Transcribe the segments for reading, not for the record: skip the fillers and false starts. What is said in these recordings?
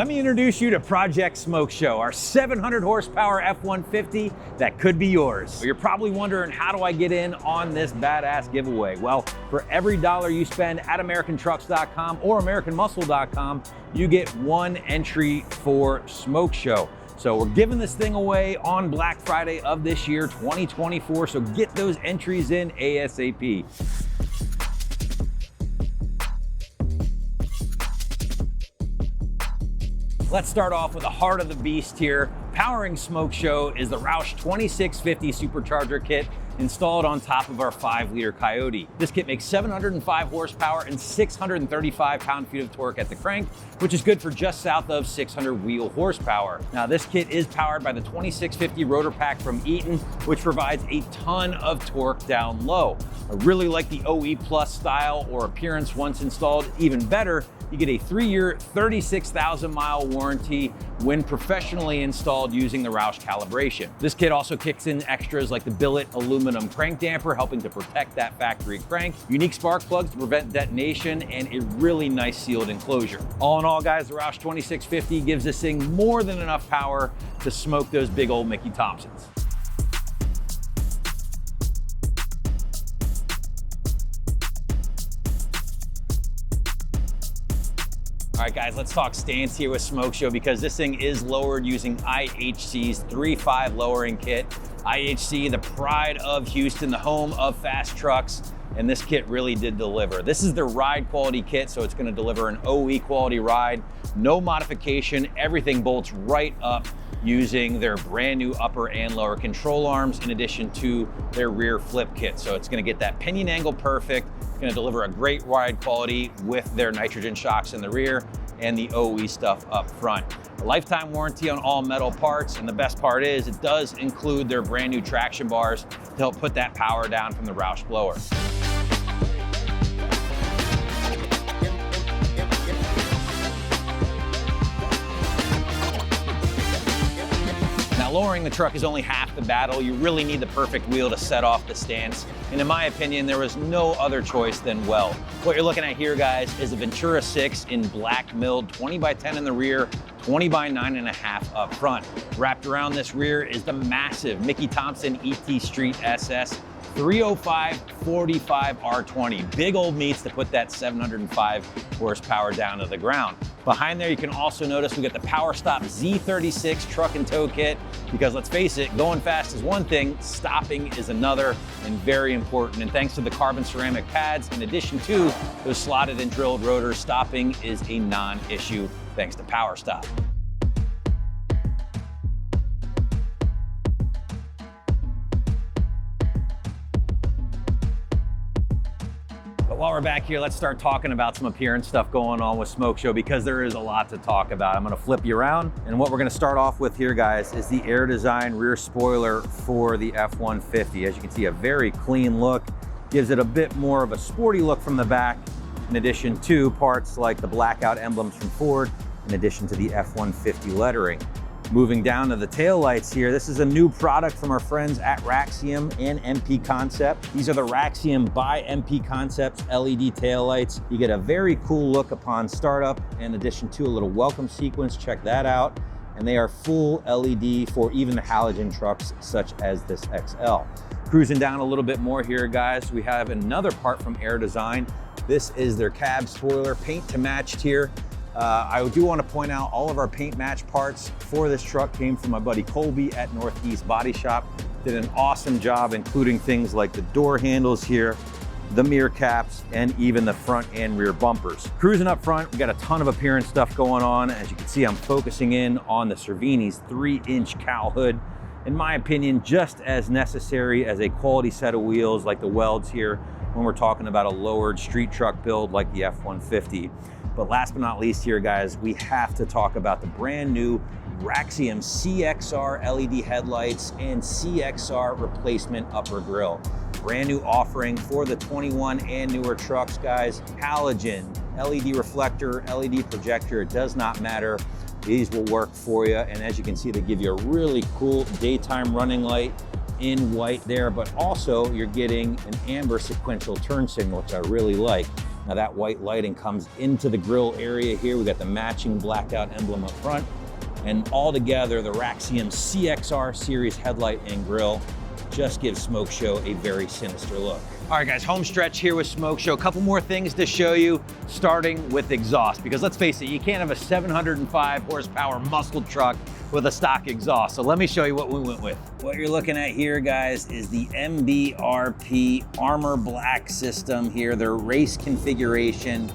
Let me introduce you to Project Smoke Show, our 700 horsepower F-150 that could be yours. So you're probably wondering, how do I get in on this badass giveaway? Well, for every dollar you spend at AmericanTrucks.com or AmericanMuscle.com, you get one entry for Smoke Show. So we're giving this thing away on Black Friday of this year, 2024. So get those entries in ASAP. Let's start off with the heart of the beast here. Powering Smoke Show is the Roush 2650 Supercharger Kit installed on top of our 5-liter Coyote. This kit makes 705 horsepower and 635 pound-feet of torque at the crank, which is good for just south of 600 wheel horsepower. Now, this kit is powered by the 2650 rotor pack from Eaton, which provides a ton of torque down low. I really like the OE Plus style or appearance once installed. Even better, you get a 3-year, 36,000-mile warranty when professionally installed using the Roush calibration. This kit also kicks in extras like the billet aluminum crank damper, helping to protect that factory crank, unique spark plugs to prevent detonation, and a really nice sealed enclosure. All in all, guys, the Roush 2650 gives this thing more than enough power to smoke those big old Mickey Thompsons. All right, guys, let's talk stance here with Smoke Show, because this thing is lowered using IHC's 3.5 lowering kit. IHC, the pride of Houston, the home of fast trucks, and this kit really did deliver. This is their ride quality kit, so it's gonna deliver an OE quality ride, no modification, everything bolts right up using their brand new upper and lower control arms, in addition to their rear flip kit. So it's gonna get that pinion angle perfect. It's gonna deliver a great ride quality with their nitrogen shocks in the rear and the OE stuff up front. A lifetime warranty on all metal parts, and the best part is it does include their brand new traction bars to help put that power down from the Roush blower. Lowering the truck is only half the battle. You really need the perfect wheel to set off the stance. And in my opinion, there was no other choice than Weld. What you're looking at here, guys, is a Ventura 6 in black milled, 20 by 10 in the rear, 20 by 9.5 up front. Wrapped around this rear is the massive Mickey Thompson ET Street SS 305 45 R20. Big old meats to put that 705 horsepower down to the ground. Behind there, you can also notice we got the PowerStop Z36 truck and tow kit, because let's face it, going fast is one thing, stopping is another, and very important. And thanks to the carbon ceramic pads, in addition to those slotted and drilled rotors, stopping is a non-issue thanks to PowerStop. While we're back here, let's start talking about some appearance stuff going on with Smoke Show, because there is a lot to talk about. I'm gonna flip you around, and what we're gonna start off with here, guys, is the AirDesign rear spoiler for the F-150. As you can see, a very clean look, gives it a bit more of a sporty look from the back, in addition to parts like the blackout emblems from Ford, in addition to the F-150 lettering. Moving down to the taillights here, this is a new product from our friends at Raxium and MP Concept. These are the Raxium by MP Concepts LED taillights. You get a very cool look upon startup, in addition to a little welcome sequence. Check that out. And they are full LED for even the halogen trucks such as this XL. Cruising down a little bit more here, guys, we have another part from AirDesign. This is their cab spoiler, paint to matched here. I do want to point out all of our paint match parts for this truck came from my buddy Colby at Northeast Body Shop. Did an awesome job, including things like the door handles here, the mirror caps, and even the front and rear bumpers. Cruising up front, we got a ton of appearance stuff going on. As you can see, I'm focusing in on the Cervini's 3-inch cowl hood. In my opinion, just as necessary as a quality set of wheels like the Welds here when we're talking about a lowered street truck build like the F-150. But last but not least here, guys, we have to talk about the brand new Raxium CXR LED headlights and CXR replacement upper grille. Brand new offering for the 21 and newer trucks, guys. Halogen, LED reflector, LED projector, it does not matter. These will work for you. And as you can see, they give you a really cool daytime running light in white there, but also you're getting an amber sequential turn signal, which I really like. Now that white lighting comes into the grille area here. We got the matching blacked out emblem up front. And all together, the Raxium CXR series headlight and grille just gives Smoke Show a very sinister look. All right, guys, home stretch here with Smoke Show. A couple more things to show you, starting with exhaust, because let's face it, you can't have a 705 horsepower muscle truck with a stock exhaust. So let me show you what we went with. What you're looking at here, guys, is the MBRP Armor Black system here, their race configuration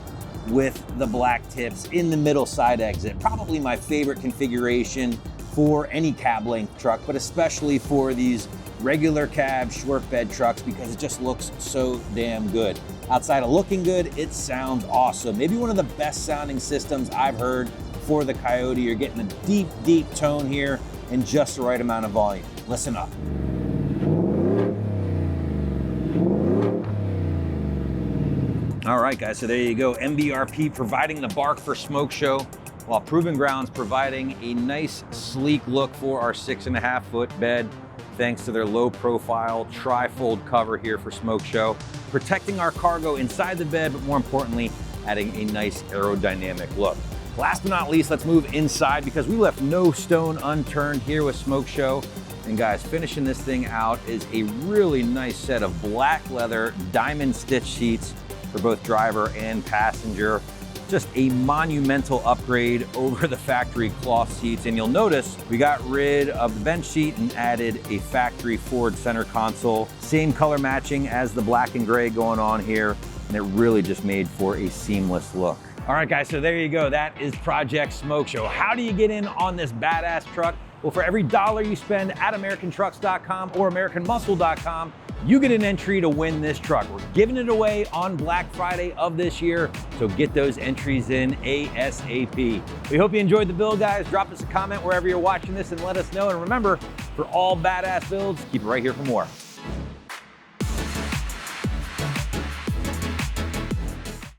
with the black tips in the middle side exit. Probably my favorite configuration for any cab length truck, but especially for these regular cab short bed trucks, because it just looks so damn good. Outside of looking good, it sounds awesome. Maybe one of the best sounding systems I've heard for the Coyote. You're getting a deep, deep tone here and just the right amount of volume. Listen up. All right, guys, so there you go. MBRP providing the bark for Smoke Show, while Proven Grounds providing a nice, sleek look for our 6.5 foot bed, thanks to their low profile tri-fold cover here for Smoke Show, protecting our cargo inside the bed, but more importantly, adding a nice aerodynamic look. Last but not least, let's move inside, because we left no stone unturned here with Smoke Show. And guys, finishing this thing out is a really nice set of black leather diamond stitch seats for both driver and passenger. Just a monumental upgrade over the factory cloth seats. And you'll notice we got rid of the bench seat and added a factory Ford center console. Same color matching as the black and gray going on here. And it really just made for a seamless look. All right, guys, so there you go. That is Project Smoke Show. How do you get in on this badass truck? Well, for every dollar you spend at AmericanTrucks.com or AmericanMuscle.com, you get an entry to win this truck. We're giving it away on Black Friday of this year, so get those entries in ASAP. We hope you enjoyed the build, guys. Drop us a comment wherever you're watching this and let us know. And remember, for all badass builds, keep it right here for more.